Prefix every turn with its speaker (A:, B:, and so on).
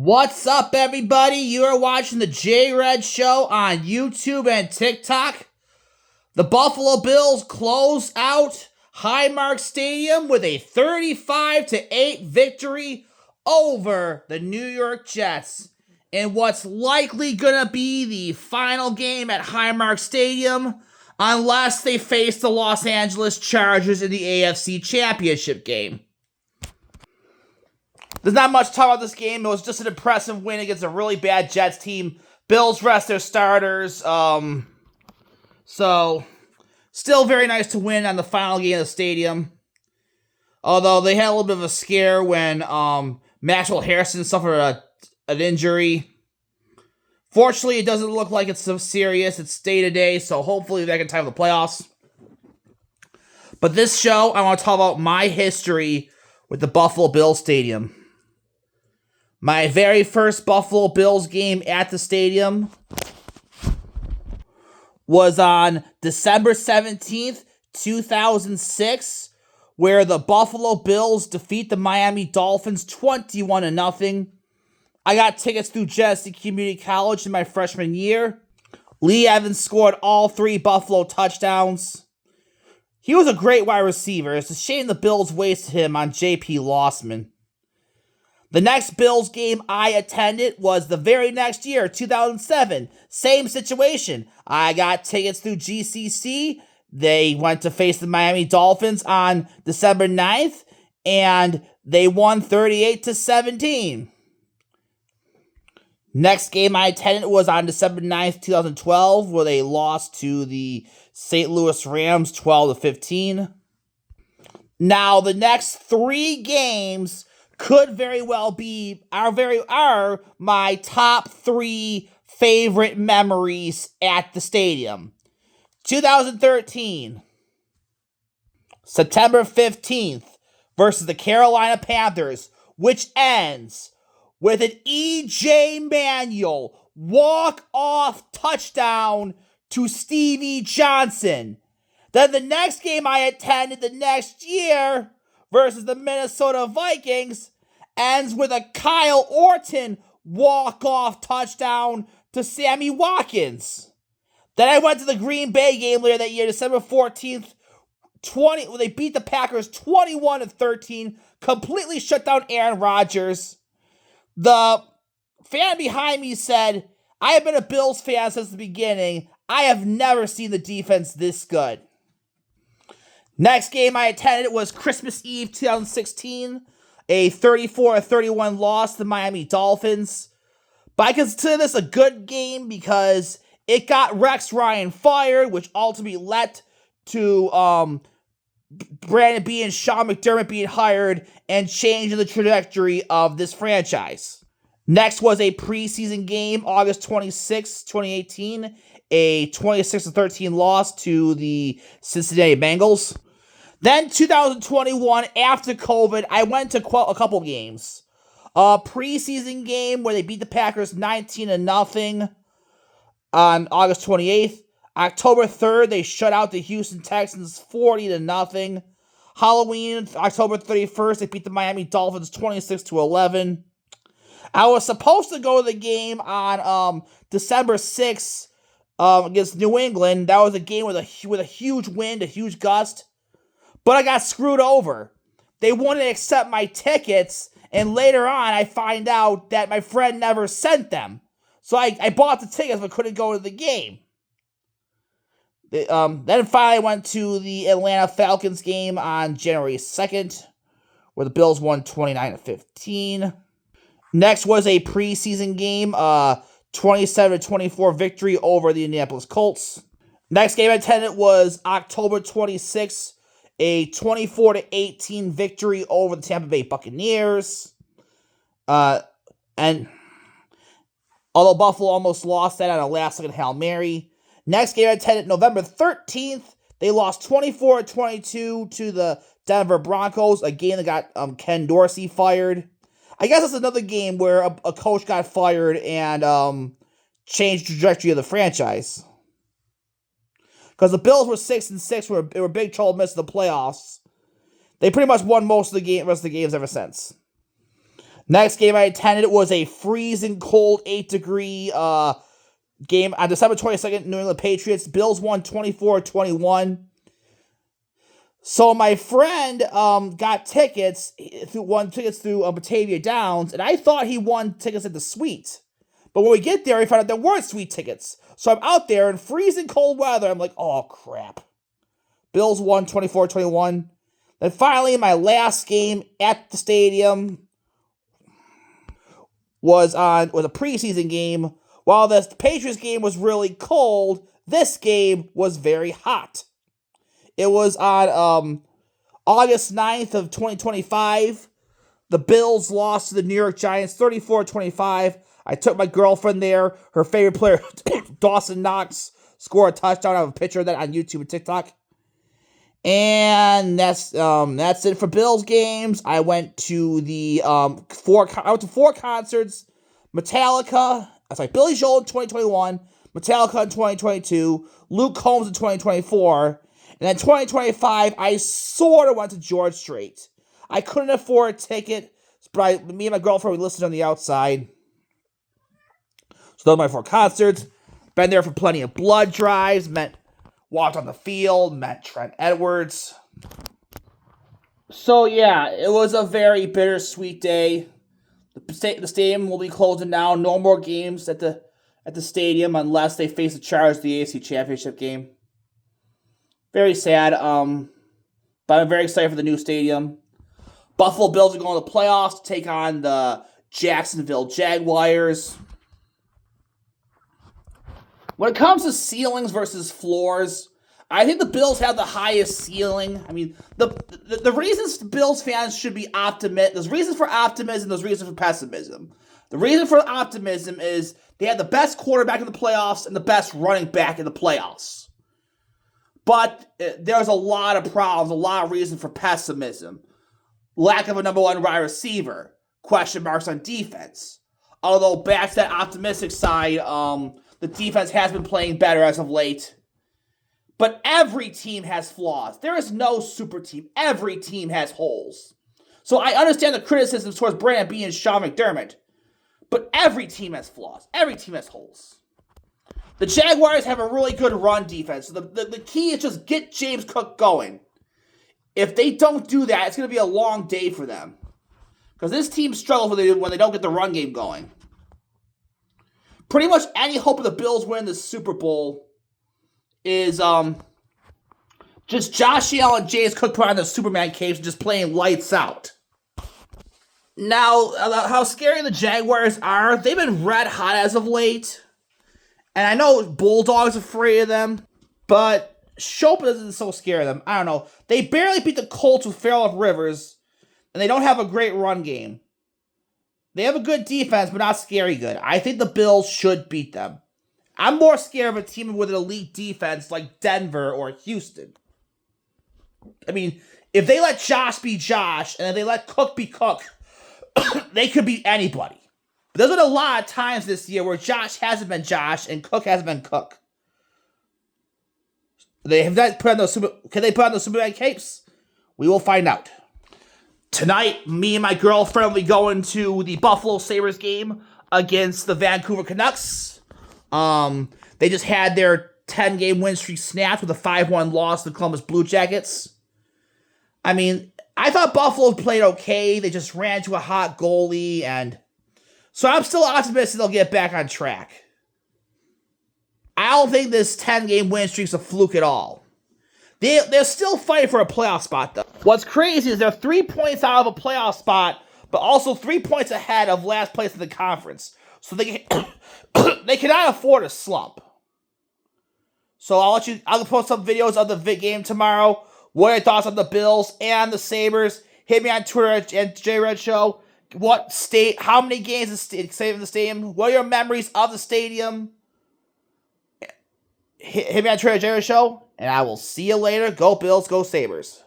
A: What's up, everybody? You are watching the J-Red Show on YouTube and TikTok. The Buffalo Bills close out Highmark Stadium with a 35-8 victory over the New York Jets in what's likely gonna be the final game at Highmark Stadium unless they face the Los Angeles Chargers in the AFC Championship game. There's not much to talk about this game. It was just an impressive win against a really bad Jets team. Bills rest their starters. So still very nice to win on the final game of the stadium. Although they had a little bit of a scare when Maxwell Harrison suffered an injury. Fortunately, it doesn't look like it's so serious. It's day-to-day, so hopefully they can time the playoffs. But this show, I want to talk about my history with the Buffalo Bills Stadium. My very first Buffalo Bills game at the stadium was on December 17th, 2006, where the Buffalo Bills defeat the Miami Dolphins 21-0. I got tickets through Genesee Community College in my freshman year. Lee Evans scored all 3 Buffalo touchdowns. He was a great wide receiver. It's a shame the Bills wasted him on J.P. Lossman. The next Bills game I attended was the very next year, 2007. Same situation. I got tickets through GCC. They went to face the Miami Dolphins on December 9th, and they won 38-17. Next game I attended was on December 9th, 2012, where they lost to the St. Louis Rams 12-15. Now, the next 3 games could very well be are my top 3 favorite memories at the stadium. 2013, September 15th versus the Carolina Panthers, which ends with an E.J. Manuel walk-off touchdown to Stevie Johnson. Then the next game I attended the next year versus the Minnesota Vikings ends with a Kyle Orton walk-off touchdown to Sammy Watkins. Then I went to the Green Bay game later that year, December 14th, where they beat the Packers 21-13, completely shut down Aaron Rodgers. The fan behind me said, "I have been a Bills fan since the beginning. I have never seen the defense this good." Next game I attended was Christmas Eve 2016, a 34-31 loss to the Miami Dolphins. But I consider this a good game because it got Rex Ryan fired, which ultimately led to Brandon Beane and Sean McDermott being hired and changing the trajectory of this franchise. Next was a preseason game, August 26, 2018, a 26-13 loss to the Cincinnati Bengals. Then 2021, after COVID, I went to a couple games. A preseason game where they beat the Packers 19-0 on August 28th. October 3rd, they shut out the Houston Texans 40-0. Halloween, October 31st, they beat the Miami Dolphins 26-11. I was supposed to go to the game on December 6th against New England. That was a game with a huge wind, a huge gust. But I got screwed over. They wouldn't accept my tickets, and later on I find out that my friend never sent them. So I bought the tickets but couldn't go to the game. Then finally I went to the Atlanta Falcons game on January 2nd, where the Bills won 29-15. Next was a preseason game, 27-24 victory over the Indianapolis Colts. Next game I attended was October 26th, a 24-18 victory over the Tampa Bay Buccaneers. And although Buffalo almost lost that on a last-second Hail Mary. Next game I attended November 13th. They lost 24-22 to the Denver Broncos, a game that got Ken Dorsey fired. I guess it's another game where a coach got fired and changed the trajectory of the franchise. Because the Bills were 6-6, they were big trouble missing the playoffs. They pretty much won most of the rest of the games ever since. Next game I attended was a freezing cold 8-degree game on December 22nd, New England Patriots. Bills won 24-21. So my friend got tickets, won tickets through Batavia Downs, and I thought he won tickets at the suite. But when we get there, we found out there weren't suite tickets. So I'm out there in freezing cold weather. I'm like, oh, crap. Bills won 24-21. Then finally, my last game at the stadium was a preseason game. While the Patriots game was really cold, this game was very hot. It was on August 9th of 2025. The Bills lost to the New York Giants 34-25. I took my girlfriend there. Her favorite player, Dawson Knox, scored a touchdown. I have a picture of that on YouTube and TikTok. And that's it for Bills games. I went to four concerts. Billy Joel in 2021, Metallica in 2022, Luke Combs in 2024. And then 2025, I sort of went to George Strait. I couldn't afford a ticket, but me and my girlfriend, we listened on the outside. So those are my 4 concerts. Been there for plenty of blood drives. Walked on the field. Met Trent Edwards. So yeah, it was a very bittersweet day. The stadium will be closing now. No more games at the stadium unless they face the Chargers the AFC Championship game. Very sad, but I'm very excited for the new stadium. Buffalo Bills are going to the playoffs to take on the Jacksonville Jaguars. When it comes to ceilings versus floors, I think the Bills have the highest ceiling. I mean, the reasons Bills fans should be optimistic, there's reasons for optimism, there's reasons for pessimism. The reason for optimism is they have the best quarterback in the playoffs and the best running back in the playoffs. But there's a lot of problems, a lot of reason for pessimism. Lack of a number 1 wide receiver. Question marks on defense. Although back to that optimistic side, the defense has been playing better as of late. But every team has flaws. There is no super team. Every team has holes. So I understand the criticisms towards Brandon Beane and Sean McDermott. But every team has flaws. Every team has holes. The Jaguars have a really good run defense. So the key is just get James Cook going. If they don't do that, it's going to be a long day for them. Because this team struggles when they don't get the run game going. Pretty much any hope of the Bills winning the Super Bowl is just Josh Allen and James Cook put on the Superman capes and just playing lights out. Now, how scary the Jaguars are, they've been red hot as of late. And I know Bulldog's afraid of them, but Schopp isn't so scared of them. I don't know. They barely beat the Colts with Phillip Rivers, and they don't have a great run game. They have a good defense, but not scary good. I think the Bills should beat them. I'm more scared of a team with an elite defense like Denver or Houston. I mean, if they let Josh be Josh, and if they let Cook be Cook, they could beat anybody. But there's been a lot of times this year where Josh hasn't been Josh and Cook hasn't been Cook. They have not put on those can they put on those Superman capes? We will find out. Tonight, me and my girlfriend will be going to the Buffalo Sabres game against the Vancouver Canucks. They just had their 10-game win streak snapped with a 5-1 loss to the Columbus Blue Jackets. I mean, I thought Buffalo played okay. They just ran to a hot goalie, and so I'm still optimistic they'll get back on track. I don't think this 10-game win streak's a fluke at all. They're still fighting for a playoff spot, though. What's crazy is they're 3 points out of a playoff spot, but also 3 points ahead of last place in the conference. So they cannot afford a slump. So I'll post some videos of the game tomorrow. What are your thoughts on the Bills and the Sabres? Hit me on Twitter at JRed Show. How many games is in the stadium? What are your memories of the stadium? Hit me on Twitter at JRed Show, and I will see you later. Go Bills, go Sabres.